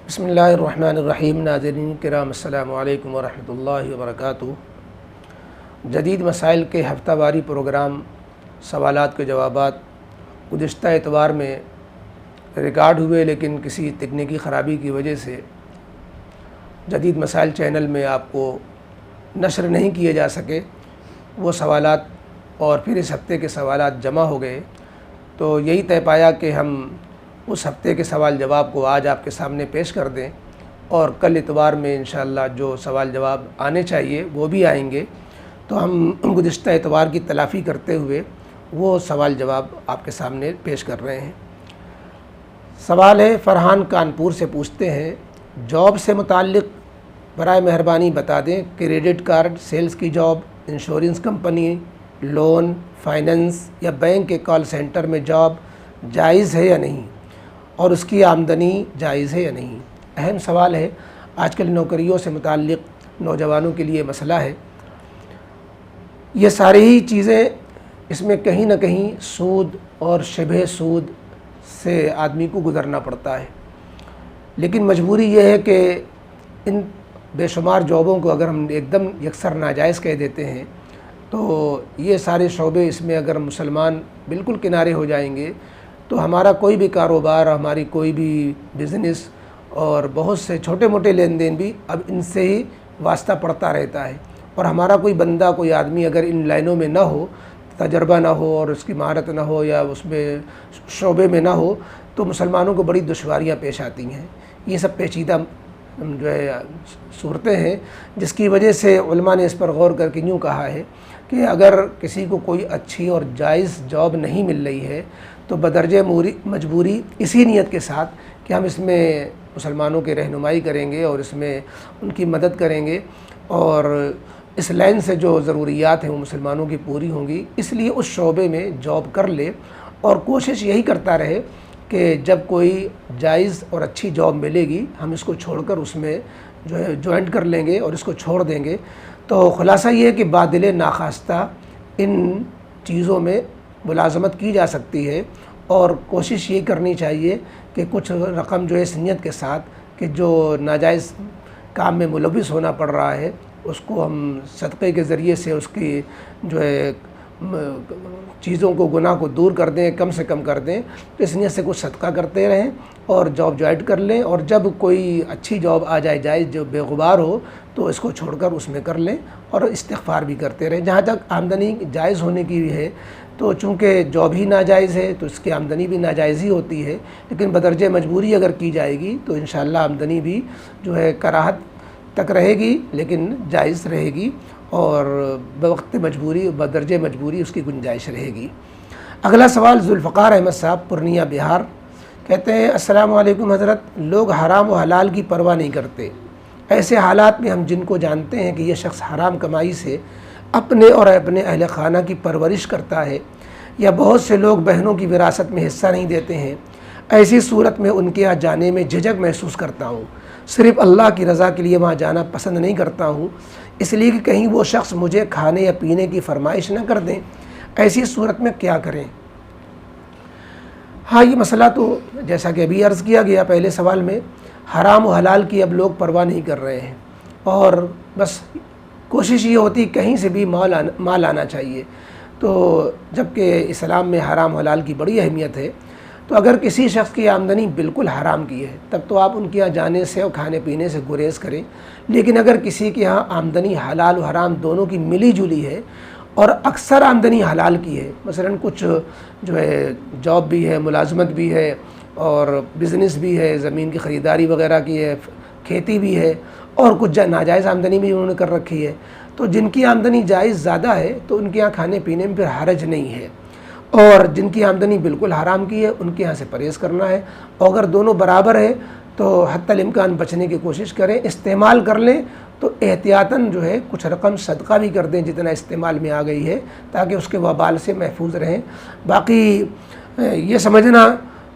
بسم اللہ الرحمن الرحیم۔ ناظرین کرام السلام علیکم ورحمۃ اللہ وبرکاتہ۔ جدید مسائل کے ہفتہ واری پروگرام سوالات کے جوابات گزشتہ اتوار میں ریکارڈ ہوئے، لیکن کسی تکنیکی خرابی کی وجہ سے جدید مسائل چینل میں آپ کو نشر نہیں کیے جا سکے وہ سوالات، اور پھر اس ہفتے کے سوالات جمع ہو گئے، تو یہی طے پایا کہ ہم اس ہفتے کے سوال جواب کو آج آپ کے سامنے پیش کر دیں، اور کل اتوار میں انشاءاللہ جو سوال جواب آنے چاہیے وہ بھی آئیں گے، تو ہم گزشتہ اتوار کی تلافی کرتے ہوئے وہ سوال جواب آپ کے سامنے پیش کر رہے ہیں۔ سوال ہے، فرحان کانپور سے پوچھتے ہیں، جاب سے متعلق برائے مہربانی بتا دیں، کریڈٹ کارڈ، سیلز کی job, insurance company, loan, finance یا بینک کے کال سینٹر میں جاب جائز ہے یا نہیں، اور اس کی آمدنی جائز ہے یا نہیں۔ اہم سوال ہے، آج کل نوکریوں سے متعلق نوجوانوں کے لیے مسئلہ ہے۔ یہ ساری ہی چیزیں اس میں کہیں نہ کہیں سود اور شبہ سود سے آدمی کو گزرنا پڑتا ہے، لیکن مجبوری یہ ہے کہ ان بے شمار جابوں کو اگر ہم ایک دم یکسر ناجائز کہہ دیتے ہیں تو یہ سارے شعبے اس میں اگر مسلمان بالکل کنارے ہو جائیں گے تو ہمارا کوئی بھی کاروبار، ہماری کوئی بھی بزنس اور بہت سے چھوٹے موٹے لین دین بھی اب ان سے ہی واسطہ پڑتا رہتا ہے، اور ہمارا کوئی بندہ، کوئی آدمی اگر ان لائنوں میں نہ ہو، تجربہ نہ ہو اور اس کی مہارت نہ ہو یا اس میں شعبے میں نہ ہو، تو مسلمانوں کو بڑی دشواریاں پیش آتی ہیں۔ یہ سب پیچیدہ جو ہے صورتیں ہیں، جس کی وجہ سے علماء نے اس پر غور کر کے یوں کہا ہے کہ اگر کسی کو کوئی اچھی اور جائز جاب نہیں مل رہی ہے تو بدرجہ مجبوری اسی نیت کے ساتھ کہ ہم اس میں مسلمانوں کی رہنمائی کریں گے اور اس میں ان کی مدد کریں گے، اور اس لائن سے جو ضروریات ہیں وہ مسلمانوں کی پوری ہوں گی، اس لیے اس شعبے میں جاب کر لے، اور کوشش یہی کرتا رہے کہ جب کوئی جائز اور اچھی جاب ملے گی ہم اس کو چھوڑ کر اس میں جو ہے جوائنٹ کر لیں گے اور اس کو چھوڑ دیں گے۔ تو خلاصہ یہ ہے کہ بادل ناخواستہ ان چیزوں میں ملازمت کی جا سکتی ہے، اور کوشش یہ کرنی چاہیے کہ کچھ رقم جو ہے اس نیت کے ساتھ کہ جو ناجائز کام میں ملوث ہونا پڑ رہا ہے اس کو ہم صدقے کے ذریعے سے اس کی جو ہے چیزوں کو، گناہ کو دور کر دیں، کم سے کم کر دیں، تو اس نیت سے کچھ صدقہ کرتے رہیں اور جاب جوائن کر لیں، اور جب کوئی اچھی جاب آ جائے جائز جو بے غبار ہو تو اس کو چھوڑ کر اس میں کر لیں، اور استغفار بھی کرتے رہیں۔ جہاں تک آمدنی جائز ہونے کی بھی ہے تو چونکہ جاب ہی ناجائز ہے تو اس کی آمدنی بھی ناجائز ہی ہوتی ہے، لیکن بدرجہ مجبوری اگر کی جائے گی تو انشاءاللہ آمدنی بھی جو ہے کراہت تک رہے گی لیکن جائز رہے گی، اور بوقت مجبوری، بدرجہ مجبوری اس کی گنجائش رہے گی۔ اگلا سوال ذوالفقار احمد صاحب، پورنیہ بہار، کہتے ہیں، السلام علیکم حضرت، لوگ حرام و حلال کی پرواہ نہیں کرتے، ایسے حالات میں ہم جن کو جانتے ہیں کہ یہ شخص حرام کمائی سے اپنے اور اپنے اہل خانہ کی پرورش کرتا ہے، یا بہت سے لوگ بہنوں کی وراثت میں حصہ نہیں دیتے ہیں، ایسی صورت میں ان کے یہاں جانے میں جھجک محسوس کرتا ہوں، صرف اللہ کی رضا کے لیے وہاں جانا پسند نہیں کرتا ہوں، اس لیے کہ کہیں وہ شخص مجھے کھانے یا پینے کی فرمائش نہ کر دیں، ایسی صورت میں کیا کریں؟ ہاں، یہ مسئلہ تو جیسا کہ ابھی عرض کیا گیا پہلے سوال میں، حرام و حلال کی اب لوگ پرواہ نہیں کر رہے ہیں، اور بس کوشش یہ ہوتی کہیں سے بھی مال آنا چاہیے، تو جبکہ اسلام میں حرام و حلال کی بڑی اہمیت ہے، تو اگر کسی شخص کی آمدنی بالکل حرام کی ہے تب تو آپ ان کے یہاں جانے سے اور کھانے پینے سے گریز کریں، لیکن اگر کسی کے یہاں آمدنی حلال و حرام دونوں کی ملی جلی ہے اور اکثر آمدنی حلال کی ہے، مثلا کچھ جو ہے جاب بھی ہے، ملازمت بھی ہے، اور بزنس بھی ہے، زمین کی خریداری وغیرہ کی ہے، کھیتی بھی ہے، اور کچھ ناجائز آمدنی بھی انہوں نے کر رکھی ہے، تو جن کی آمدنی جائز زیادہ ہے تو ان کے یہاں کھانے پینے میں پھر حرج نہیں ہے، اور جن کی آمدنی بالکل حرام کی ہے ان کے یہاں سے پرہیز کرنا ہے، اور اگر دونوں برابر ہے تو حتی الامکان بچنے کی کوشش کریں، استعمال کر لیں تو احتیاطاً جو ہے کچھ رقم صدقہ بھی کر دیں جتنا استعمال میں آ گئی ہے، تاکہ اس کے وبال سے محفوظ رہیں۔ باقی یہ سمجھنا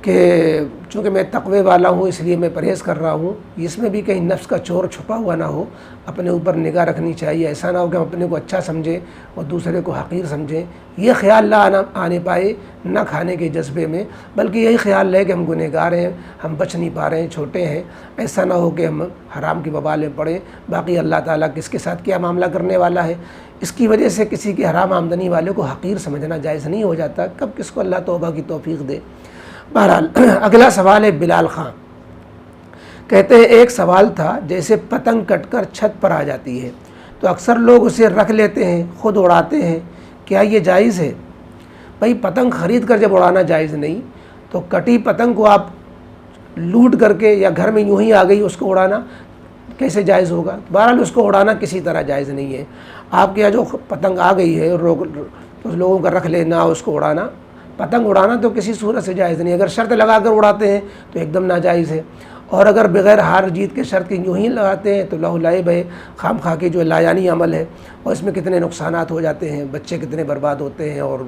کہ چونکہ میں تقوی والا ہوں اس لیے میں پرہیز کر رہا ہوں، اس میں بھی کہیں نفس کا چور چھپا ہوا نہ ہو، اپنے اوپر نگاہ رکھنی چاہیے، ایسا نہ ہو کہ ہم اپنے کو اچھا سمجھیں اور دوسرے کو حقیر سمجھیں، یہ خیال نہ آنے پائے نہ کھانے کے جذبے میں، بلکہ یہی خیال رہے کہ ہم گنہگار ہیں، ہم بچ نہیں پا رہے ہیں، چھوٹے ہیں، ایسا نہ ہو کہ ہم حرام کی وبال میں پڑیں۔ باقی اللہ تعالیٰ کس کے ساتھ کیا معاملہ کرنے والا ہے، اس کی وجہ سے کسی کی حرام آمدنی والے کو حقیر سمجھنا جائز نہیں ہو جاتا، کب کس کو اللہ توبہ کی توفیق دے۔ بہرحال اگلا سوال ہے بلال خان، کہتے ہیں ایک سوال تھا، جیسے پتنگ کٹ کر چھت پر آ جاتی ہے تو اکثر لوگ اسے رکھ لیتے ہیں، خود اڑاتے ہیں، کیا یہ جائز ہے؟ بھائی پتنگ خرید کر جب اڑانا جائز نہیں تو کٹی پتنگ کو آپ لوٹ کر کے یا گھر میں یوں ہی آ گئی اس کو اڑانا کیسے جائز ہوگا؟ بہرحال اس کو اڑانا کسی طرح جائز نہیں ہے۔ آپ کے یہاں جو پتنگ آ گئی ہے اس لوگوں کا رکھ لینا، اس کو اڑانا، پتنگ اڑانا تو کسی صورت سے جائز نہیں۔ اگر شرط لگا کر اڑاتے ہیں تو ایک دم ناجائز ہے، اور اگر بغیر ہار جیت کے شرط کی یوں ہی لگاتے ہیں تو لہو لعب ہے، خام خواہ کے جو لایانی عمل ہے، اور اس میں کتنے نقصانات ہو جاتے ہیں، بچے کتنے برباد ہوتے ہیں، اور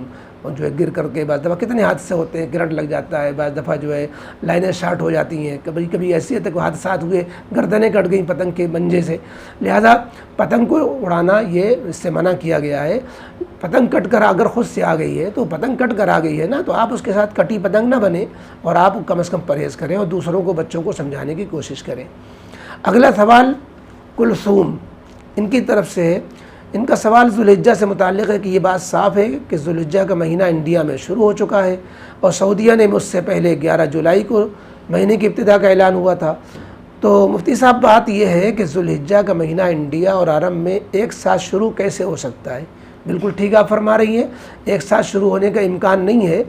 جو ہے گر کر کے بعض دفعہ کتنے حادثے ہوتے ہیں، کرنٹ لگ جاتا ہے، بعض دفعہ جو ہے لائنیں شارٹ ہو جاتی ہیں، کبھی کبھی ایسی تک حادثات ہوئے گردنیں کٹ گئیں پتنگ کے منجے سے۔ لہذا پتنگ کو اڑانا یہ اس سے منع کیا گیا ہے۔ پتنگ کٹ کر اگر خود سے آ گئی ہے تو پتنگ کٹ کر آ گئی ہے نا، تو آپ اس کے ساتھ کٹی پتنگ نہ بنیں، اور آپ کم از کم پرہیز کریں اور دوسروں کو، بچوں کو سمجھانے کی کوشش کریں۔ اگلا سوال کلثوم ان کی طرف سے ہے۔ ان کا سوال ذوالحجہ سے متعلق ہے کہ یہ بات صاف ہے کہ ذوالحجہ کا مہینہ انڈیا میں شروع ہو چکا ہے، اور سعودیہ نے مجھ سے پہلے 11 جولائی کو مہینے کی ابتدا کا اعلان ہوا تھا۔ تو مفتی صاحب بات یہ ہے کہ ذوالحجہ کا مہینہ انڈیا اور عرب میں ایک ساتھ شروع کیسے ہو سکتا ہے؟ بالکل ٹھیک آپ فرما رہی ہیں، ایک ساتھ شروع ہونے کا امکان نہیں ہے،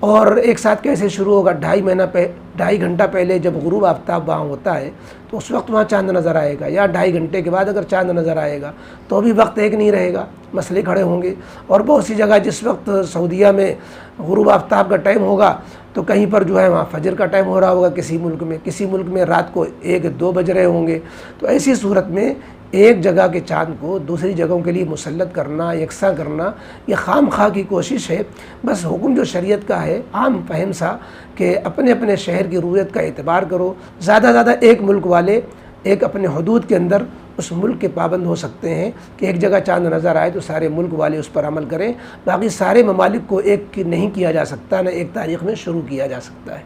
اور ایک ساتھ کیسے شروع ہوگا؟ 2.5 گھنٹہ پہلے جب غروب آفتاب وہاں ہوتا ہے تو اس وقت وہاں چاند نظر آئے گا، یا 2.5 گھنٹے کے بعد اگر چاند نظر آئے گا تو بھی وقت ایک نہیں رہے گا، مسئلے کھڑے ہوں گے۔ اور بہت سی جگہ جس وقت سعودیہ میں غروب آفتاب کا ٹائم ہوگا تو کہیں پر جو ہے وہاں فجر کا ٹائم ہو رہا ہوگا، کسی ملک میں رات کو 1-2 بج رہے ہوں گے۔ تو ایسی صورت میں ایک جگہ کے چاند کو دوسری جگہوں کے لیے مسلط کرنا، یکساں کرنا، یہ خام خواہ کی کوشش ہے۔ بس حکم جو شریعت کا ہے عام فہم سا کہ اپنے اپنے شہر کی رؤیت کا اعتبار کرو، زیادہ زیادہ ایک ملک والے ایک اپنے حدود کے اندر اس ملک کے پابند ہو سکتے ہیں کہ ایک جگہ چاند نظر آئے تو سارے ملک والے اس پر عمل کریں، باقی سارے ممالک کو ایک نہیں کیا جا سکتا، نہ ایک تاریخ میں شروع کیا جا سکتا ہے۔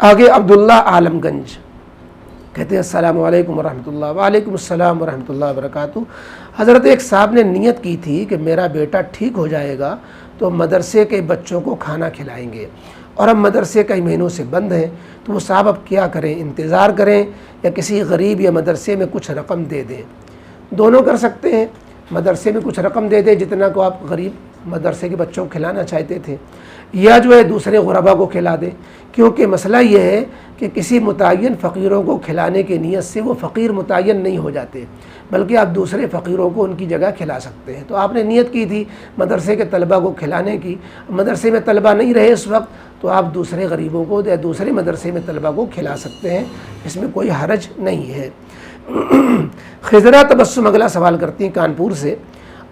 آگے عبداللہ عالم گنج کہتے ہیں السلام علیکم ورحمۃ اللہ۔ وعلیکم السلام ورحمۃ اللہ وبرکاتہ۔ حضرت ایک صاحب نے نیت کی تھی کہ میرا بیٹا ٹھیک ہو جائے گا تو مدرسے کے بچوں کو کھانا کھلائیں گے، اور اب مدرسے کئی مہینوں سے بند ہیں، تو وہ صاحب اب کیا کریں؟ انتظار کریں یا کسی غریب یا مدرسے میں کچھ رقم دے دیں؟ دونوں کر سکتے ہیں، مدرسے میں کچھ رقم دے دیں جتنا کو آپ غریب مدرسے کے بچوں کو کھلانا چاہتے تھے، یا جو ہے دوسرے غربا کو کھلا دیں، کیونکہ مسئلہ یہ ہے کہ کسی متعین فقیروں کو کھلانے کی نیت سے وہ فقیر متعین نہیں ہو جاتے، بلکہ آپ دوسرے فقیروں کو ان کی جگہ کھلا سکتے ہیں۔ تو آپ نے نیت کی تھی مدرسے کے طلبہ کو کھلانے کی، مدرسے میں طلبہ نہیں رہے اس وقت تو آپ دوسرے غریبوں کو یا دوسرے مدرسے میں طلبہ کو کھلا سکتے ہیں، اس میں کوئی حرج نہیں ہے۔ خضرہ تبسم اگلا سوال کرتی ہیں کانپور سے،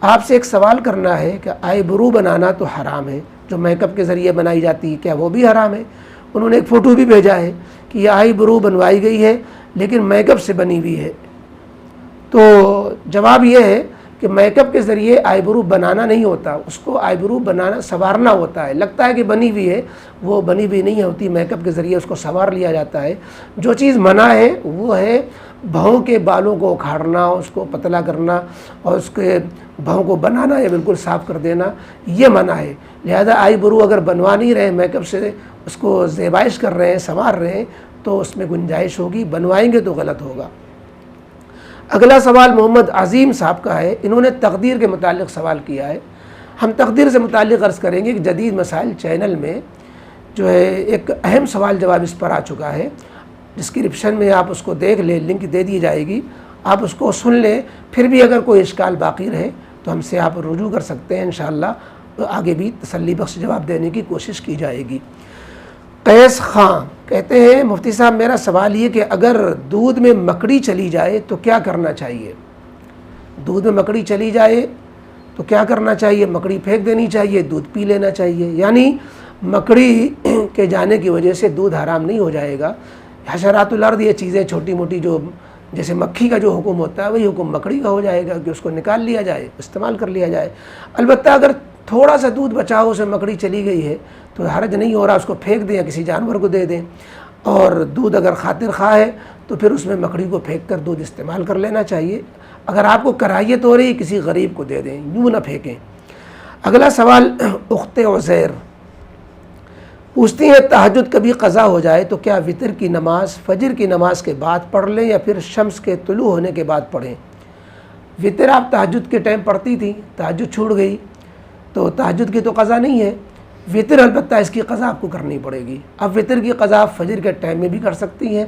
آپ سے ایک سوال کرنا ہے کہ آئی برو بنانا تو حرام ہے، جو میک اپ کے ذریعے بنائی جاتی ہے کیا وہ بھی حرام ہے؟ انہوں نے ایک فوٹو بھی بھیجا ہے کہ یہ آئی برو بنوائی گئی ہے لیکن میک اپ سے بنی ہوئی ہے۔ تو جواب یہ ہے کہ میک اپ کے ذریعے آئی برو بنانا نہیں ہوتا، اس کو آئی برو بنانا سنوارنا ہوتا ہے، لگتا ہے کہ بنی ہوئی ہے، وہ بنی ہوئی نہیں ہوتی، میک اپ کے ذریعے اس کو سنوار لیا جاتا ہے۔ جو چیز منع ہے وہ ہے بھووں کے بالوں کو اکھاڑنا، اس کو پتلا کرنا اور اس کے بھووں کو بنانا یا بالکل صاف کر دینا، یہ منع ہے۔ لہذا آئی برو اگر بنوا نہیں رہے میک اپ سے، اس کو زیبائش کر رہے ہیں، سنوار رہے ہیں تو اس میں گنجائش ہوگی، بنوائیں گے تو غلط ہوگا۔ اگلا سوال محمد عظیم صاحب کا ہے، انہوں نے تقدیر کے متعلق سوال کیا ہے۔ ہم تقدیر سے متعلق عرض کریں گے کہ جدید مسائل چینل میں جو ہے ایک اہم سوال جواب اس پر آ چکا ہے، ڈسکرپشن میں آپ اس کو دیکھ لیں، لنک دے دی جائے گی، آپ اس کو سن لیں، پھر بھی اگر کوئی اشکال باقی رہے تو ہم سے آپ رجوع کر سکتے ہیں، انشاءاللہ آگے بھی تسلی بخش جواب دینے کی کوشش کی جائے گی۔ قیس خان کہتے ہیں مفتی صاحب میرا سوال یہ کہ اگر دودھ میں مکڑی چلی جائے تو کیا کرنا چاہیے؟ دودھ میں مکڑی چلی جائے تو کیا کرنا چاہیے؟ مکڑی پھینک دینی چاہیے، دودھ پی لینا چاہیے؟ یعنی مکڑی کے جانے کی وجہ سے دودھ حرام نہیں ہو جائے گا۔ حشرات الارض یہ چیزیں چھوٹی موٹی جو جیسے مکھی کا جو حکم ہوتا ہے وہی حکم مکڑی کا ہو جائے گا کہ اس کو نکال لیا جائے، استعمال کر لیا جائے۔ البتہ اگر تھوڑا سا دودھ بچا ہو، اسے مکڑی چلی گئی ہے تو حرج نہیں ہو رہا، اس کو پھینک دیں یا کسی جانور کو دے دیں، اور دودھ اگر خاطر خواہ ہے تو پھر اس میں مکڑی کو پھینک کر دودھ استعمال کر لینا چاہیے۔ اگر آپ کو کراہیت ہو رہی کسی غریب کو دے دیں، یوں نہ پھینکیں۔ اگلا سوال اخت عزیر پوچھتی ہیں تہجد کبھی قضا ہو جائے تو کیا وتر کی نماز فجر کی نماز کے بعد پڑھ لیں یا پھر شمس کے طلوع ہونے کے بعد پڑھیں؟ وتر آپ تہجد کے ٹائم پڑھتی تھیں، تہجد چھوٹ گئی تو تہجد کی تو قضا نہیں ہے، وتر البتہ اس کی قضا آپ کو کرنی پڑے گی۔ اب وتر کی قضا آپ فجر کے ٹائم میں بھی کر سکتی ہیں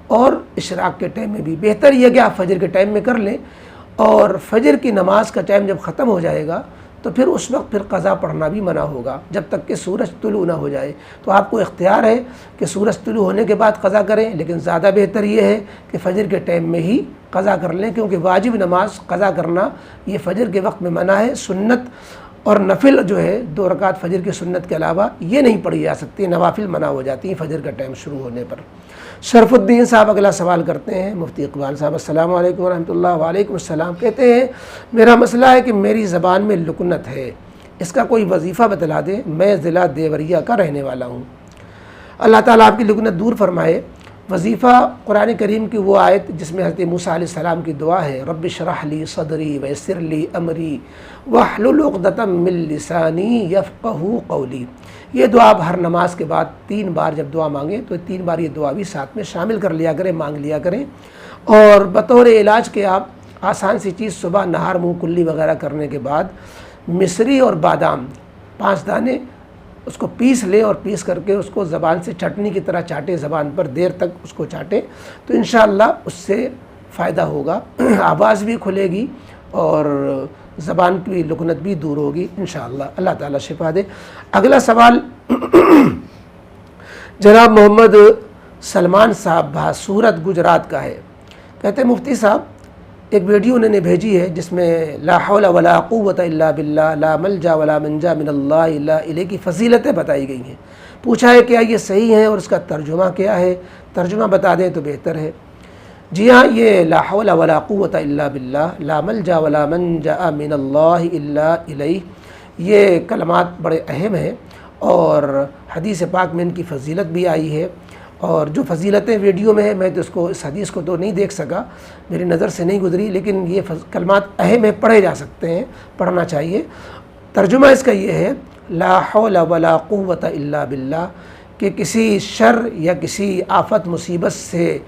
اور اشراق کے ٹائم میں بھی۔ بہتر یہ کہ آپ فجر کے ٹائم میں کر لیں، اور فجر کی نماز کا ٹائم جب ختم ہو جائے گا تو پھر اس وقت پھر قضا پڑھنا بھی منع ہوگا جب تک کہ سورج طلوع نہ ہو جائے۔ تو آپ کو اختیار ہے کہ سورج طلوع ہونے کے بعد قضا کریں، لیکن زیادہ بہتر یہ ہے کہ فجر کے ٹائم میں ہی قضا کر لیں، کیونکہ واجب نماز قضا کرنا یہ فجر کے وقت میں منع ہے۔ سنت اور نفل جو ہے 2 رکعت فجر کی سنت کے علاوہ یہ نہیں پڑھی جا سکتی، نوافل منع ہو جاتی ہیں فجر کا ٹائم شروع ہونے پر۔ شرف الدین صاحب اگلا سوال کرتے ہیں مفتی اقبال صاحب۔ السلام علیکم ورحمۃ اللہ۔ وعلیکم السلام۔ کہتے ہیں میرا مسئلہ ہے کہ میری زبان میں لکنت ہے، اس کا کوئی وظیفہ بتلا دیں، میں ضلع دیوریا کا رہنے والا ہوں۔ اللہ تعالیٰ آپ کی لکنت دور فرمائے۔ وظیفہ قرآن کریم کی وہ آیت جس میں حضرت موسیٰ علیہ السلام کی دعا ہے رب اشرح لی صدری ویسر لی امری واحلل عقدۃ من لسانی یفقہوا قولی، یہ دعا آپ ہر نماز کے بعد 3 بار جب دعا مانگیں تو 3 بار یہ دعا بھی ساتھ میں شامل کر لیا کریں، مانگ لیا کریں۔ اور بطور علاج کے آپ آسان سی چیز صبح نہار منہ کلی وغیرہ کرنے کے بعد مصری اور بادام 5 دانے اس کو پیس لیں، اور پیس کر کے اس کو زبان سے چٹنی کی طرح چاٹیں، زبان پر دیر تک اس کو چاٹیں تو انشاءاللہ اس سے فائدہ ہوگا، آواز بھی کھلے گی اور زبان کی لکنت بھی دور ہوگی انشاءاللہ۔ اللہ تعالیٰ شفا دے۔ اگلا سوال جناب محمد سلمان صاحب بھاسورت گجرات کا ہے۔ کہتے ہیں مفتی صاحب ایک ویڈیو انہوں نے بھیجی ہے جس میں لا حول ولا قوت الا باللہ لا ملجا ولا منجا من اللہ الا الیہ کی فضیلتیں بتائی گئی ہیں، پوچھا ہے کیا یہ صحیح ہیں اور اس کا ترجمہ کیا ہے؟ ترجمہ بتا دیں تو بہتر ہے۔ جی ہاں، یہ لا حول ولا قوت الا باللہ لا ملجا ولا منجا من اللہ الا الیہ یہ کلمات بڑے اہم ہیں، اور حدیث پاک میں ان کی فضیلت بھی آئی ہے، اور جو فضیلتیں ویڈیو میں ہیں میں تو اس حدیث کو تو نہیں دیکھ سکا، میری نظر سے نہیں گزری، لیکن یہ کلمات اہم ہیں، پڑھے جا سکتے ہیں، پڑھنا چاہیے۔ ترجمہ اس کا یہ ہے لا حول ولا قوت الا باللہ کہ کسی شر یا کسی آفت مصیبت سے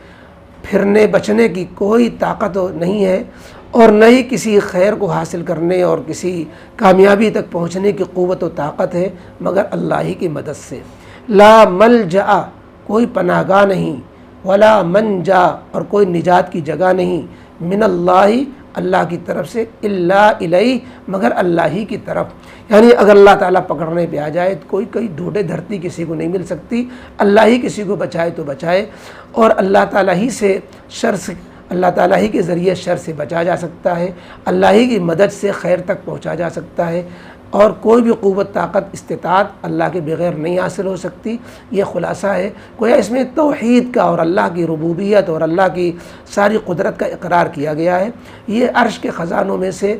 پھرنے بچنے کی کوئی طاقت نہیں ہے، اور نہ ہی کسی خیر کو حاصل کرنے اور کسی کامیابی تک پہنچنے کی قوت و طاقت ہے مگر اللہ ہی کی مدد سے۔ لا ملجا کوئی پناہ گاہ نہیں، ولا منجا اور کوئی نجات کی جگہ نہیں، من اللہ اللہ کی طرف سے، الا الیہ مگر اللہ ہی کی طرف۔ یعنی اگر اللہ تعالیٰ پکڑنے پہ آ جائے تو کوئی ڈھونڈے دھرتی کسی کو نہیں مل سکتی، اللہ ہی کسی کو بچائے تو بچائے، اور اللہ تعالیٰ ہی سے شر سے، اللہ تعالیٰ ہی کے ذریعے شر سے بچا جا سکتا ہے، اللہ ہی کی مدد سے خیر تک پہنچا جا سکتا ہے، اور کوئی بھی قوت طاقت استطاعت اللہ کے بغیر نہیں حاصل ہو سکتی۔ یہ خلاصہ ہے، گویا اس میں توحید کا اور اللہ کی ربوبیت اور اللہ کی ساری قدرت کا اقرار کیا گیا ہے۔ یہ عرش کے خزانوں میں سے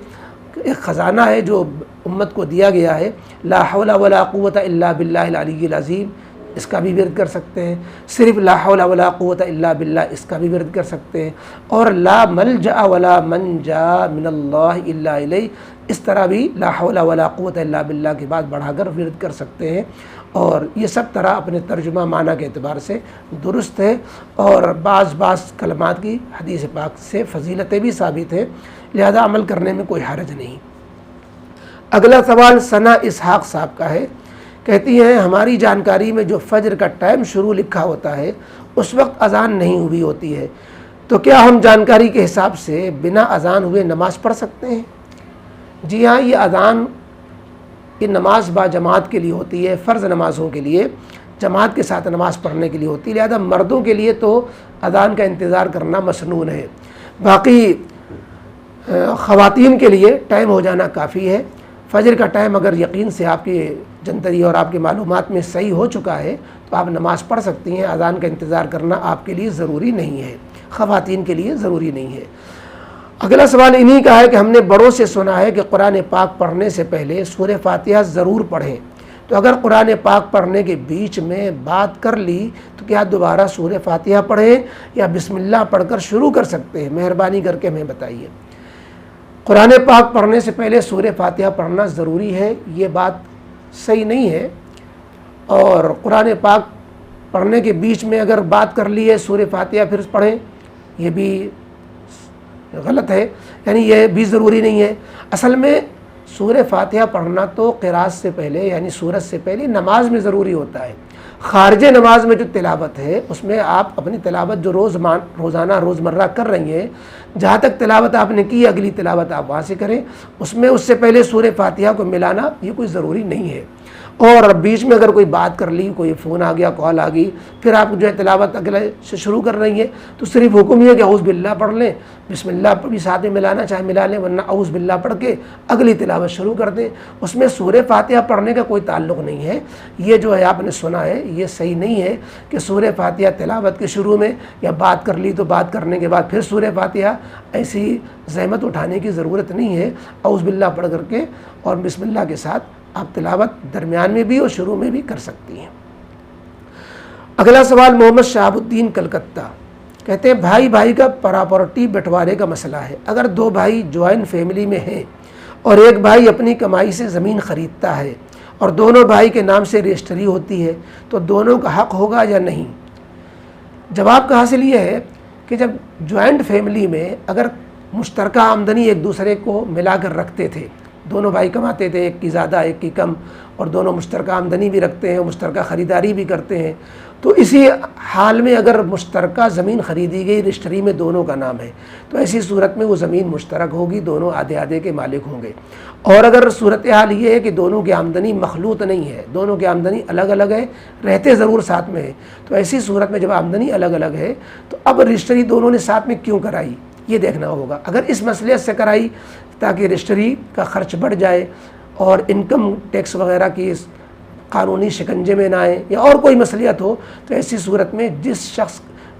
ایک خزانہ ہے جو امت کو دیا گیا ہے۔ لا حول ولا قوت الا باللہ العلی العظیم اس کا بھی ورد کر سکتے ہیں، صرف لا حول ولا قوت الا باللہ اس کا بھی ورد کر سکتے ہیں، اور لا ملجا ولا منجا من اللہ الا الیہ اس طرح بھی لا حول ولا قوت الا باللہ کے بعد بڑھا کر ورد کر سکتے ہیں، اور یہ سب طرح اپنے ترجمہ معنی کے اعتبار سے درست ہے، اور بعض کلمات کی حدیث پاک سے فضیلتیں بھی ثابت ہیں، لہذا عمل کرنے میں کوئی حرج نہیں۔ اگلا سوال ثنا اسحاق صاحب کا ہے۔ کہتی ہیں ہماری جانکاری میں جو فجر کا ٹائم شروع لکھا ہوتا ہے اس وقت اذان نہیں ہوئی ہوتی ہے، تو کیا ہم جانکاری کے حساب سے بنا اذان ہوئے نماز پڑھ سکتے ہیں؟ جی ہاں، یہ اذان کی نماز با جماعت کے لیے ہوتی ہے، فرض نمازوں کے لیے جماعت کے ساتھ نماز پڑھنے کے لیے ہوتی ہے، لہذا مردوں کے لیے تو اذان کا انتظار کرنا مسنون ہے، باقی خواتین کے لیے ٹائم ہو جانا کافی ہے۔ فجر کا ٹائم اگر یقین سے آپ کی جنتری اور آپ کی معلومات میں صحیح ہو چکا ہے تو آپ نماز پڑھ سکتی ہیں، اذان کا انتظار کرنا آپ کے لیے ضروری نہیں ہے، خواتین کے لیے ضروری نہیں ہے۔ اگلا سوال انہی کا ہے کہ ہم نے بڑوں سے سنا ہے کہ قرآن پاک پڑھنے سے پہلے سورہ فاتحہ ضرور پڑھیں، تو اگر قرآن پاک پڑھنے کے بیچ میں بات کر لی تو کیا دوبارہ سورہ فاتحہ پڑھیں یا بسم اللہ پڑھ کر شروع کر سکتے ہیں؟ مہربانی کر کے ہمیں بتائیے۔ قرآن پاک پڑھنے سے پہلے سورہ فاتحہ پڑھنا ضروری ہے، یہ بات صحیح نہیں ہے، اور قرآن پاک پڑھنے کے بیچ میں اگر بات کر لی ہے سورہ فاتحہ پھر پڑھیں، یہ بھی غلط ہے، یعنی یہ بھی ضروری نہیں ہے۔ اصل میں سورہ فاتحہ پڑھنا تو قراءت سے پہلے یعنی سورت سے پہلے نماز میں ضروری ہوتا ہے۔ خارج نماز میں جو تلاوت ہے اس میں آپ اپنی تلاوت جو روزانہ روزمرہ کر رہی ہیں، جہاں تک تلاوت آپ نے کی اگلی تلاوت آپ وہاں سے کریں، اس میں اس سے پہلے سورہ فاتحہ کو ملانا یہ کوئی ضروری نہیں ہے۔ اور بیچ میں اگر کوئی بات کر لی، کوئی فون آ گیا، کال آ گئی، پھر آپ جو ہے تلاوت اگلے سے شروع کر رہی ہیں، تو صرف حکم یہ ہے کہ اعوذ باللہ پڑھ لیں، بسم اللہ بھی ساتھ میں ملانا چاہے ملا لیں، ورنہ اعوذ باللہ پڑھ کے اگلی تلاوت شروع کر دیں۔ اس میں سورہ فاتحہ پڑھنے کا کوئی تعلق نہیں ہے۔ یہ جو ہے آپ نے سنا ہے یہ صحیح نہیں ہے کہ سورہ فاتحہ تلاوت کے شروع میں یا بات کر لی تو بات کرنے کے بعد پھر سورہ فاتحہ، ایسی زحمت اٹھانے کی ضرورت نہیں ہے۔ اعوذ باللہ پڑھ کر کے اور بسم اللہ کے ساتھ آپ تلاوت درمیان میں بھی اور شروع میں بھی کر سکتی ہیں۔ اگلا سوال محمد شہاب الدین کلکتہ کہتے ہیں بھائی بھائی کا پراپرٹی بٹوارے کا مسئلہ ہے۔ اگر دو بھائی جوائنٹ فیملی میں ہیں اور ایک بھائی اپنی کمائی سے زمین خریدتا ہے اور دونوں بھائی کے نام سے رجسٹری ہوتی ہے تو دونوں کا حق ہوگا یا نہیں؟ جواب کا حاصل یہ ہے کہ جب جوائنٹ فیملی میں اگر مشترکہ آمدنی ایک دوسرے کو ملا کر رکھتے تھے، دونوں بھائی کماتے تھے، ایک کی زیادہ ایک کی کم، اور دونوں مشترکہ آمدنی بھی رکھتے ہیں، مشترکہ خریداری بھی کرتے ہیں، تو اسی حال میں اگر مشترکہ زمین خریدی گئی، رجسٹری میں دونوں کا نام ہے، تو ایسی صورت میں وہ زمین مشترک ہوگی، دونوں آدھے آدھے کے مالک ہوں گے۔ اور اگر صورتحال یہ ہے کہ دونوں کی آمدنی مخلوط نہیں ہے، دونوں کی آمدنی الگ الگ ہے، رہتے ضرور ساتھ میں ہے، تو ایسی صورت میں جب آمدنی الگ الگ ہے تو اب رجسٹری دونوں نے ساتھ میں کیوں کرائی یہ دیکھنا ہوگا۔ اگر اس مصلحت سے کرائی تاکہ رجسٹری کا خرچ بڑھ جائے اور انکم ٹیکس وغیرہ کی اس قانونی شکنجے میں نہ آئے، یا اور کوئی مصلحت ہو، تو ایسی صورت میں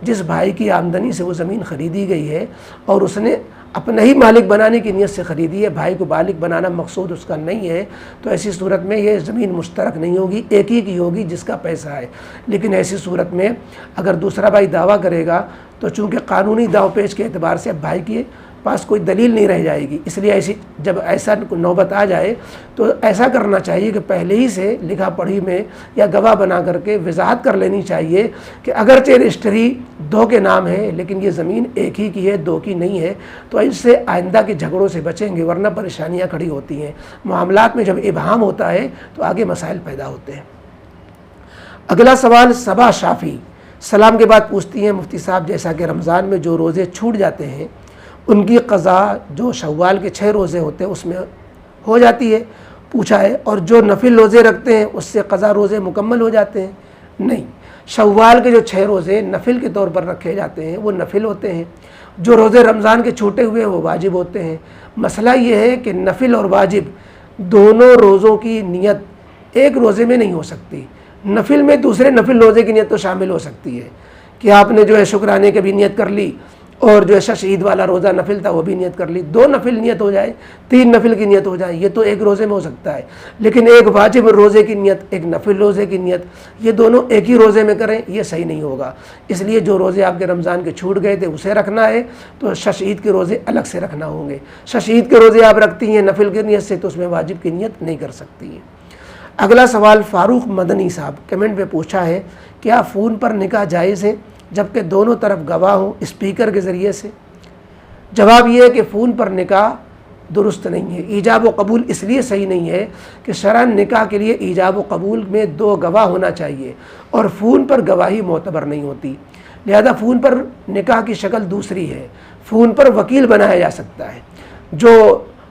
جس بھائی کی آمدنی سے وہ زمین خریدی گئی ہے اور اس نے اپنا ہی مالک بنانے کی نیت سے خریدی ہے، بھائی کو مالک بنانا مقصود اس کا نہیں ہے، تو ایسی صورت میں یہ زمین مشترک نہیں ہوگی، ایک ہی کی ہوگی جس کا پیسہ ہے۔ لیکن ایسی صورت میں اگر دوسرا بھائی دعویٰ کرے گا تو چونکہ قانونی داؤ پیچ کے اعتبار سے بھائی کے پاس کوئی دلیل نہیں رہ جائے گی، اس لیے جب ایسا نوبت آ جائے تو ایسا کرنا چاہیے کہ پہلے ہی سے لکھا پڑھی میں یا گواہ بنا کر کے وضاحت کر لینی چاہیے کہ اگرچہ رجسٹری دو کے نام ہے لیکن یہ زمین ایک ہی کی ہے، دو کی نہیں ہے، تو اس سے آئندہ کے جھگڑوں سے بچیں گے، ورنہ پریشانیاں کھڑی ہوتی ہیں۔ معاملات میں جب ابہام ہوتا ہے تو آگے مسائل پیدا ہوتے ہیں۔ اگلا سوال صبا شافی سلام کے بعد پوچھتی ہیں مفتی صاحب جیسا کہ رمضان میں جو روزے چھوٹ جاتے ہیں ان کی قضا جو شوال کے 6 روزے ہوتے ہیں اس میں ہو جاتی ہے، پوچھا ہے، اور جو نفل روزے رکھتے ہیں اس سے قضا روزے مکمل ہو جاتے ہیں؟ نہیں، شوال کے جو 6 روزے نفل کے طور پر رکھے جاتے ہیں وہ نفل ہوتے ہیں، جو روزے رمضان کے چھوٹے ہوئے وہ واجب ہوتے ہیں۔ مسئلہ یہ ہے کہ نفل اور واجب دونوں روزوں کی نیت ایک روزے میں نہیں ہو سکتی۔ نفل میں دوسرے نفل روزے کی نیت تو شامل ہو سکتی ہے کہ آپ نے جو ہے شکرانے کی بھی نیت کر لی اور جو ہے شہید والا روزہ نفل تھا وہ بھی نیت کر لی، 2 نفل نیت ہو جائے، 3 نفل کی نیت ہو جائے، یہ تو ایک روزے میں ہو سکتا ہے۔ لیکن ایک واجب روزے کی نیت، ایک نفل روزے کی نیت، یہ دونوں ایک ہی روزے میں کریں یہ صحیح نہیں ہوگا۔ اس لیے جو روزے آپ کے رمضان کے چھوٹ گئے تھے اسے رکھنا ہے تو شہید کے روزے الگ سے رکھنا ہوں گے۔ شہید کے روزے آپ رکھتی ہیں نفل کی نیت سے تو اس میں واجب کی نیت نہیں کر سکتی ہیں۔ اگلا سوال فاروق مدنی صاحب کمنٹ پہ پوچھا ہے کیا فون پر نکاح جائز ہے جبکہ دونوں طرف گواہ ہوں اسپیکر کے ذریعے سے؟ جواب یہ ہے کہ فون پر نکاح درست نہیں ہے۔ ایجاب و قبول اس لیے صحیح نہیں ہے کہ شرعاً نکاح کے لیے ایجاب و قبول میں 2 گواہ ہونا چاہیے اور فون پر گواہی معتبر نہیں ہوتی، لہذا فون پر نکاح کی شکل دوسری ہے۔ فون پر وکیل بنایا جا سکتا ہے، جو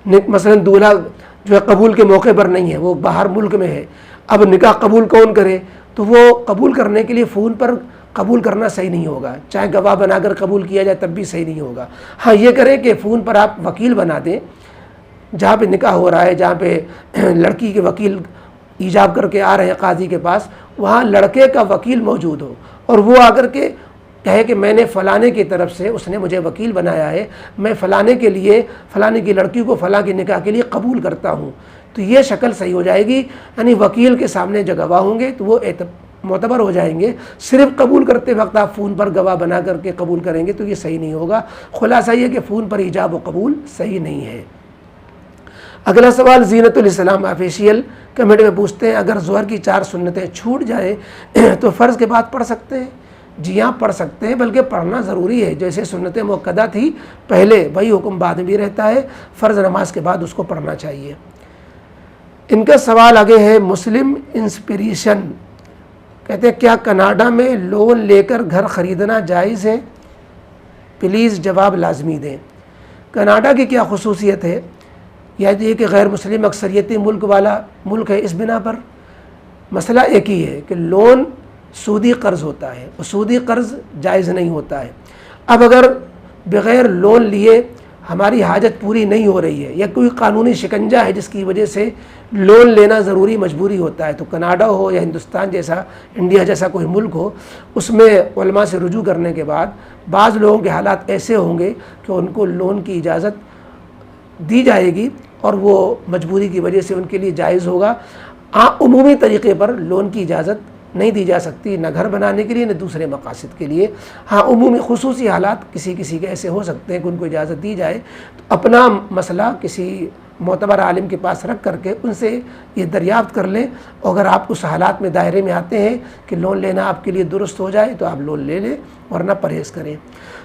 مثلا دولہا جو ہے قبول کے موقع پر نہیں ہے، وہ باہر ملک میں ہے، اب نکاح قبول کون کرے؟ تو وہ قبول کرنے کے لیے فون پر قبول کرنا صحیح نہیں ہوگا، چاہے گواہ بنا کر قبول کیا جائے تب بھی صحیح نہیں ہوگا۔ ہاں یہ کریں کہ فون پر آپ وکیل بنا دیں جہاں پہ نکاح ہو رہا ہے، جہاں پہ لڑکی کے وکیل ایجاب کر کے آ رہے ہیں قاضی کے پاس، وہاں لڑکے کا وکیل موجود ہو اور وہ آ کر کے کہے کہ میں نے فلانے کی طرف سے اس نے مجھے وکیل بنایا ہے، میں فلانے کے لیے فلانے کی لڑکی کو فلاں کے نکاح کے لیے قبول کرتا ہوں، تو یہ شکل صحیح ہو جائے گی۔ یعنی وکیل کے سامنے جو گواہ ہوں گے تو وہ معتبر ہو جائیں گے۔ صرف قبول کرتے وقت آپ فون پر گواہ بنا کر کے قبول کریں گے تو یہ صحیح نہیں ہوگا۔ خلاصہ یہ کہ فون پر ایجاب و قبول صحیح نہیں ہے۔ اگلا سوال زینت الاسلام آفیشیل کمنٹ میں پوچھتے ہیں، اگر ظہر کی 4 سنتیں چھوٹ جائیں تو فرض کے بعد پڑھ سکتے ہیں؟ جی ہاں پڑھ سکتے ہیں، بلکہ پڑھنا ضروری ہے۔ جیسے سنت مؤکدہ تھی پہلے، وہی حکم بعد میں بھی رہتا ہے، فرض نماز کے بعد اس کو پڑھنا چاہیے۔ ان کا سوال آگے ہے مسلم انسپریشن، کہتے ہیں کیا کینیڈا میں لون لے کر گھر خریدنا جائز ہے؟ پلیز جواب لازمی دیں۔ کینیڈا کی کیا خصوصیت ہے؟ یہ کہ غیر مسلم اکثریتی ملک ہے، اس بنا پر مسئلہ ایک ہی ہے کہ لون سودی قرض ہوتا ہے، اور سودی قرض جائز نہیں ہوتا ہے۔ اب اگر بغیر لون لیے ہماری حاجت پوری نہیں ہو رہی ہے یا کوئی قانونی شکنجہ ہے جس کی وجہ سے لون لینا ضروری مجبوری ہوتا ہے، تو کینیڈا ہو یا ہندوستان جیسا، انڈیا جیسا کوئی ملک ہو، اس میں علماء سے رجوع کرنے کے بعد بعض لوگوں کے حالات ایسے ہوں گے کہ ان کو لون کی اجازت دی جائے گی اور وہ مجبوری کی وجہ سے ان کے لیے جائز ہوگا۔ عمومی طریقے پر لون کی اجازت نہیں دی جا سکتی، نہ گھر بنانے کے لیے نہ دوسرے مقاصد کے لیے۔ ہاں عمومی خصوصی حالات کسی کے ایسے ہو سکتے ہیں کہ ان کو اجازت دی جائے، تو اپنا مسئلہ کسی معتبر عالم کے پاس رکھ کر کے ان سے یہ دریافت کر لیں، اور اگر آپ اس حالات میں دائرے میں آتے ہیں کہ لون لینا آپ کے لیے درست ہو جائے تو آپ لون لے لیں، ورنہ پرہیز کریں۔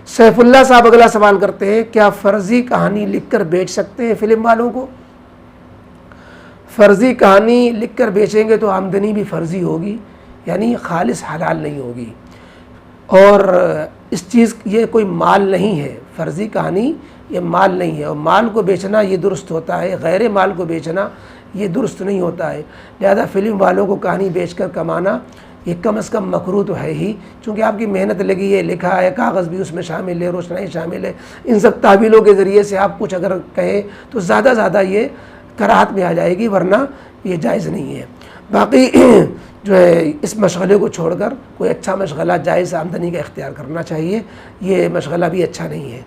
سیف اللہ صاحب اگلا سوال کرتے ہیں، کیا فرضی کہانی لکھ کر بیچ سکتے ہیں فلم والوں کو؟ فرضی کہانی لکھ کر بیچیں گے تو آمدنی بھی فرضی ہوگی، یعنی خالص حلال نہیں ہوگی، اور اس چیز یہ کوئی مال نہیں ہے، فرضی کہانی یہ مال نہیں ہے، اور مال کو بیچنا یہ درست ہوتا ہے، غیر مال کو بیچنا یہ درست نہیں ہوتا ہے۔ لہذا فلم والوں کو کہانی بیچ کر کمانا یہ کم از کم مکروہ تو ہے ہی، چونکہ آپ کی محنت لگی ہے، لکھا ہے، کاغذ بھی اس میں شامل ہے، روشنائی شامل ہے، ان سب تعویلوں کے ذریعے سے آپ کچھ اگر کہیں تو زیادہ یہ کراہت میں آ جائے گی، ورنہ یہ جائز نہیں ہے۔ باقی جو ہے اس مشغلے کو چھوڑ کر کوئی اچھا مشغلہ جائز آمدنی کا اختیار کرنا چاہیے، یہ مشغلہ بھی اچھا نہیں ہے۔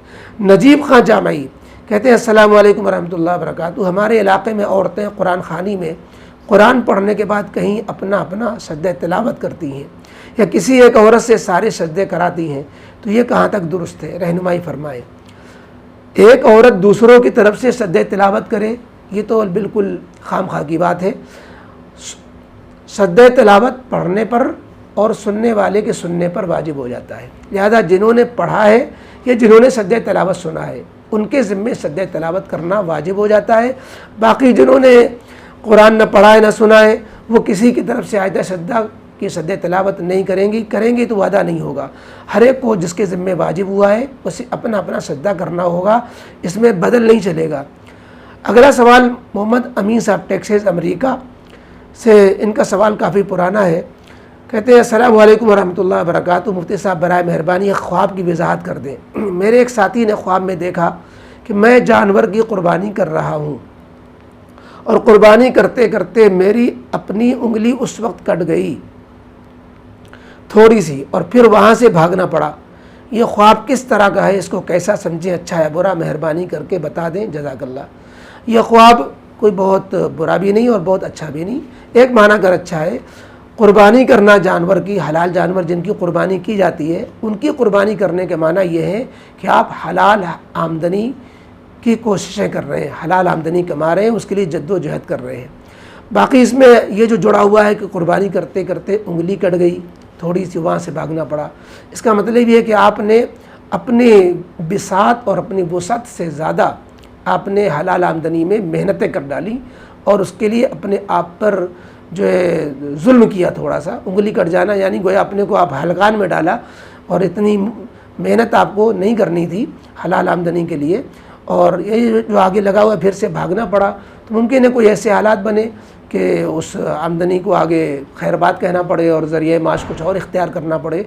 نجیب خان جامعی کہتے ہیں السلام علیکم ورحمۃ اللہ وبرکاتہ، ہمارے علاقے میں عورتیں قرآن خوانی میں قرآن پڑھنے کے بعد کہیں اپنا سجدہ تلاوت کرتی ہیں یا کسی ایک عورت سے سارے سجدے کراتی ہیں، تو یہ کہاں تک درست ہے؟ رہنمائی فرمائیں۔ ایک عورت دوسروں کی طرف سے سجدہ تلاوت کرے یہ تو بالکل خام خواہ کی بات ہے۔ سجدہ تلاوت پڑھنے پر اور سننے والے کے سننے پر واجب ہو جاتا ہے، لہذا جنہوں نے پڑھا ہے یا جنہوں نے سجدہ تلاوت سنا ہے ان کے ذمے سجدہ تلاوت کرنا واجب ہو جاتا ہے۔ باقی جنہوں نے قرآن نہ پڑھا ہے نہ سنا ہے وہ کسی کی طرف سے آیت سجدہ کی سجدہ تلاوت نہیں کریں گی تو وعدہ نہیں ہوگا۔ ہر ایک کو جس کے ذمے واجب ہوا ہے اسے اپنا سجدہ کرنا ہوگا، اس میں بدل نہیں چلے گا۔ اگلا سوال محمد امین صاحب ٹیکساس امریکہ سے، ان کا سوال کافی پرانا ہے، کہتے ہیں السلام علیکم ورحمۃ اللہ وبرکاتہ، مفتی صاحب برائے مہربانی ایک خواب کی وضاحت کر دیں۔ میرے ایک ساتھی نے خواب میں دیکھا کہ میں جانور کی قربانی کر رہا ہوں اور قربانی کرتے کرتے میری اپنی انگلی اس وقت کٹ گئی تھوڑی سی، اور پھر وہاں سے بھاگنا پڑا۔ یہ خواب کس طرح کا ہے، اس کو کیسا سمجھیں، اچھا ہے برا، مہربانی کر کے بتا دیں، جزاک اللہ۔ یہ خواب کوئی بہت برا بھی نہیں اور بہت اچھا بھی نہیں، ایک معنی کر اچھا ہے۔ قربانی کرنا جانور کی، حلال جانور جن کی قربانی کی جاتی ہے ان کی قربانی کرنے کے معنی یہ ہے کہ آپ حلال آمدنی کی کوششیں کر رہے ہیں، حلال آمدنی کما رہے ہیں، اس کے لیے جد و جہد کر رہے ہیں۔ باقی اس میں یہ جو جڑا ہوا ہے کہ قربانی کرتے کرتے انگلی کٹ گئی تھوڑی سی، وہاں سے بھاگنا پڑا، اس کا مطلب یہ ہے کہ آپ نے اپنے بساط اور اپنی وسعت سے زیادہ آپ نے حلال آمدنی میں محنتیں کر ڈالی اور اس کے لیے اپنے آپ پر جو ہے ظلم کیا تھوڑا سا۔ انگلی کٹ جانا یعنی گویا اپنے کو آپ حلقان میں ڈالا، اور اتنی محنت آپ کو نہیں کرنی تھی حلال آمدنی کے لیے، اور یہ جو آگے لگا ہوا پھر سے بھاگنا پڑا، تو ممکن ہے کوئی ایسے حالات بنے کہ اس آمدنی کو آگے خیر بات کہنا پڑے اور ذریعہ معاش کچھ اور اختیار کرنا پڑے،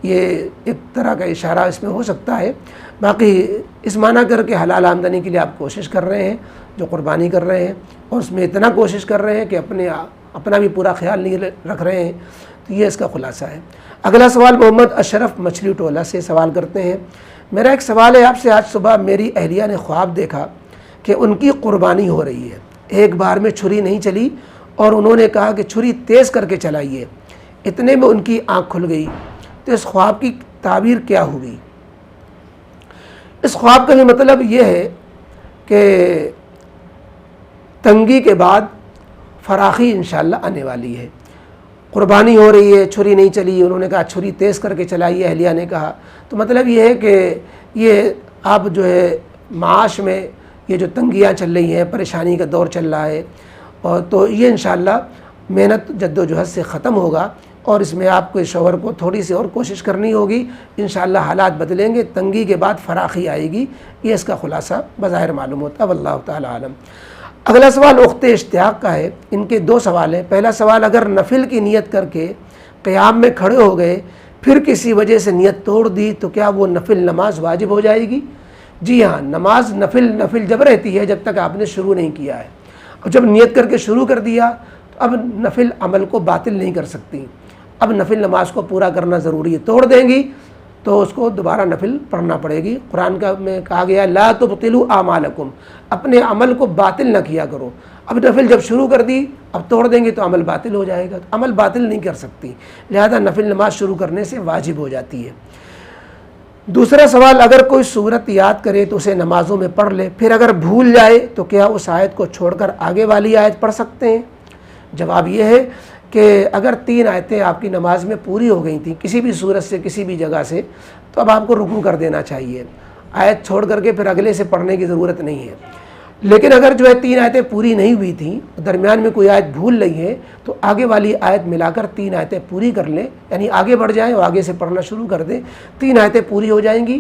یہ ایک طرح کا اشارہ اس میں ہو سکتا ہے۔ باقی اس معنی کر کے حلال آمدنی کے لیے آپ کوشش کر رہے ہیں، جو قربانی کر رہے ہیں، اور اس میں اتنا کوشش کر رہے ہیں کہ اپنا بھی پورا خیال نہیں رکھ رہے ہیں، تو یہ اس کا خلاصہ ہے۔ اگلا سوال محمد اشرف مچھلی ٹولہ سے سوال کرتے ہیں، میرا ایک سوال ہے آپ سے، آج صبح میری اہلیہ نے خواب دیکھا کہ ان کی قربانی ہو رہی ہے، ایک بار میں چھری نہیں چلی اور انہوں نے کہا کہ چھری تیز کر کے چلائیے، اتنے میں ان کی آنکھ کھل گئی، تو اس خواب کی تعبیر کیا ہوگی؟ اس خواب کا بھی مطلب یہ ہے کہ تنگی کے بعد فراخی انشاءاللہ آنے والی ہے، قربانی ہو رہی ہے، چھری نہیں چلی، انہوں نے کہا چھری تیز کر کے چلائیے، اہلیہ نے کہا، تو مطلب یہ ہے کہ یہ آپ جو ہے معاش میں یہ جو تنگیاں چل رہی ہیں، پریشانی کا دور چل رہا ہے، اور تو یہ انشاءاللہ محنت جد و جہد سے ختم ہوگا، اور اس میں آپ کو شوہر کو تھوڑی سی اور کوشش کرنی ہوگی، انشاءاللہ حالات بدلیں گے، تنگی کے بعد فراخی آئے گی، یہ اس کا خلاصہ بظاہر معلوم ہوتا ہے، واللہ تعالی عالم۔ اگلا سوال اخت اشتیاق کا ہے، ان کے دو سوال ہیں۔ پہلا سوال، اگر نفل کی نیت کر کے قیام میں کھڑے ہو گئے، پھر کسی وجہ سے نیت توڑ دی، تو کیا وہ نفل نماز واجب ہو جائے گی؟ جی ہاں، نماز نفل جب رہتی ہے جب تک آپ نے شروع نہیں کیا ہے، اور جب نیت کر کے شروع کر دیا تو اب نفل عمل کو باطل نہیں کر سکتی، اب نفل نماز کو پورا کرنا ضروری ہے، توڑ دیں گی تو اس کو دوبارہ نفل پڑھنا پڑے گی۔ قرآن میں کہا گیا لا تبطلوا اعمالکم، اپنے عمل کو باطل نہ کیا کرو، اب نفل جب شروع کر دی اب توڑ دیں گے تو عمل باطل ہو جائے گا، تو عمل باطل نہیں کر سکتی، لہذا نفل نماز شروع کرنے سے واجب ہو جاتی ہے۔ دوسرا سوال، اگر کوئی سورت یاد کرے تو اسے نمازوں میں پڑھ لے، پھر اگر بھول جائے تو کیا اس آیت کو چھوڑ کر آگے والی آیت پڑھ سکتے ہیں؟ جواب یہ ہے کہ اگر 3 آیتیں آپ کی نماز میں پوری ہو گئی تھیں کسی بھی صورت سے کسی بھی جگہ سے، تو اب آپ کو رکوع کر دینا چاہیے، آیت چھوڑ کر کے پھر اگلے سے پڑھنے کی ضرورت نہیں ہے۔ لیکن اگر جو ہے 3 آیتیں پوری نہیں ہوئی تھیں، درمیان میں کوئی آیت بھول رہی ہے، تو آگے والی آیت ملا کر 3 آیتیں پوری کر لیں، یعنی آگے بڑھ جائیں اور آگے سے پڑھنا شروع کر دیں، 3 آیتیں پوری ہو جائیں گی،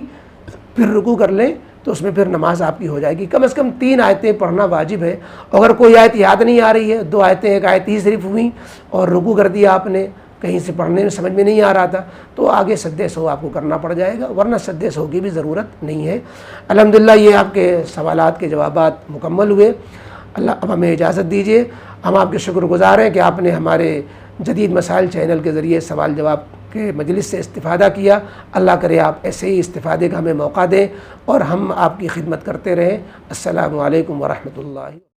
پھر رکوع کر لیں تو اس میں پھر نماز آپ کی ہو جائے گی۔ کم از کم 3 آیتیں پڑھنا واجب ہے، اگر کوئی آیت یاد نہیں آ رہی ہے، 2 آیتیں، ایک آیت ہی صرف ہوئیں اور رکوع کر دیا آپ نے، کہیں سے پڑھنے میں سمجھ میں نہیں آ رہا تھا، تو آگے سجدے سہو آپ کو کرنا پڑ جائے گا، ورنہ سجدے سہو کی بھی ضرورت نہیں ہے۔ الحمدللہ یہ آپ کے سوالات کے جوابات مکمل ہوئے، اللہ اب ہمیں اجازت دیجیے، ہم آپ کے شکر گزار ہیں کہ آپ نے ہمارے جدید مسائل چینل کے ذریعے سوال جواب کے مجلس سے استفادہ کیا، اللہ کرے آپ ایسے ہی استفادے کا ہمیں موقع دیں اور ہم آپ کی خدمت کرتے رہیں۔ السلام علیکم ورحمۃ اللہ۔